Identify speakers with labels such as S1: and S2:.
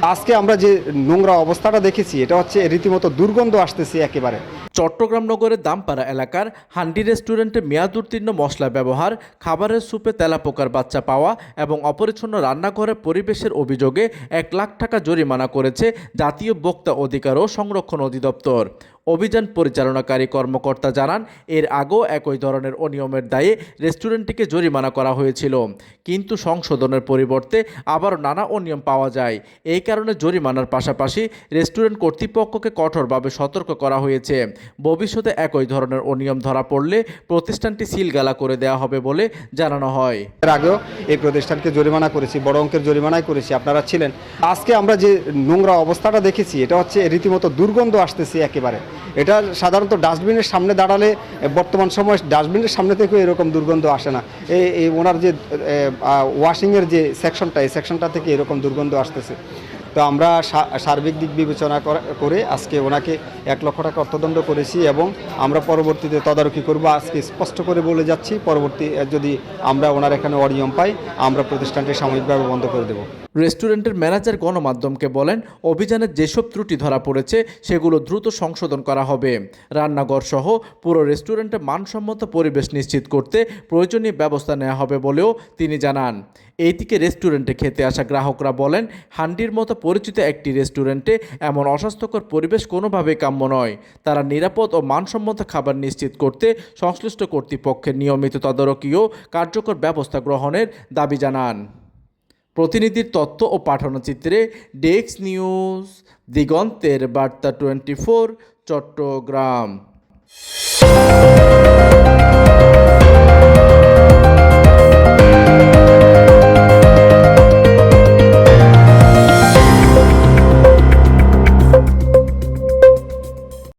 S1: আজকে আমরা যে নোংরা অবস্থাটা দেখেছি এটা হচ্ছে রীতিমতো দুর্গন্ধ আসতেছে একেবারে।
S2: চট্টগ্রাম নগরের দামপাড়া এলাকার হান্ডি রেস্টুরেন্টে মেয়াদ উত্তীর্ণ মশলা ব্যবহার, খাবারের সুপে তেলাপোকার বাচ্চা পাওয়া এবং অপরিচ্ছন্ন রান্নাঘরের পরিবেশের অভিযোগে 1 লাখ টাকা জরিমানা করেছে জাতীয় ভোক্তা অধিকার ও সংরক্ষণ অধিদপ্তর। অভিযান পরিচালনাকারী কর্মকর্তা জানান, এর আগেও একই ধরনের অনিয়মের দায়ে রেস্টুরেন্টটিকে জরিমানা করা হয়েছিল, কিন্তু সংশোধনের পরিবর্তে আবারও নানা অনিয়ম পাওয়া যায়। এই কারণে জরিমানার পাশাপাশি রেস্টুরেন্ট কর্তৃপক্ষকে কঠোরভাবে সতর্ক করা হয়েছে। ভবিষ্যতে একই ধরনের অনিয়ম ধরা পড়লে প্রতিষ্ঠানটি সিলগালা করে দেওয়া হবে বলে জানানো হয়।
S1: এর আগেও এই প্রতিষ্ঠানকে জরিমানা করেছি, বড় অঙ্কের জরিমানাই করেছি, আপনারা ছিলেন। আজকে আমরা যে নোংরা অবস্থাটা দেখেছি এটা হচ্ছে রীতিমতো দুর্গন্ধ আসতেছে একেবারে। এটা সাধারণত ডাস্টবিনের সামনে দাঁড়ালে, বর্তমান সময় ডাস্টবিনের সামনে থেকেও এরকম দুর্গন্ধ আসে না। এই ওনার যে ওয়াশিংয়ের যে সেকশনটা, এই সেকশনটা থেকে এরকম দুর্গন্ধ আসতেছে। তো আমরা সার্বিক দিক বিবেচনা করে আজকে ওনাকে 1 লক্ষ টাকা অর্থদণ্ড করেছি এবং আমরা পরবর্তীতে তদারকি করব। আজকে স্পষ্ট করে বলে যাচ্ছি, পরবর্তী যদি আমরা ওনার এখানে অনিয়ম পাই আমরা প্রতিষ্ঠানটি সাময়িকভাবে বন্ধ করে দেব।
S2: রেস্টুরেন্টের ম্যানেজার গণমাধ্যমকে বলেন, অভিযানে যেসব ত্রুটি ধরা পড়েছে সেগুলো দ্রুত সংশোধন করা হবে। রান্নাঘর সহ পুরো রেস্টুরেন্টে মানসম্মত পরিবেশ নিশ্চিত করতে প্রয়োজনীয় ব্যবস্থা নেওয়া হবে বলেও তিনি জানান। এইদিকে রেস্টুরেন্টে খেতে আসা গ্রাহকরা বলেন, হান্ডির মতো পরিচিত একটি রেস্টুরেন্টে এমন অস্বাস্থ্যকর পরিবেশ কোনোভাবেই কাম্য নয়। তারা নিরাপদ ও মানসম্মত খাবার নিশ্চিত করতে সংশ্লিষ্ট কর্তৃপক্ষের নিয়মিত তদারকি ও কার্যকর ব্যবস্থা গ্রহণের দাবি জানান। প্রতিনিধির তথ্য ও পাঠানো চিত্রে ডেস্ক নিউজ, দিগন্তের বার্তা 24, চট্টগ্রাম।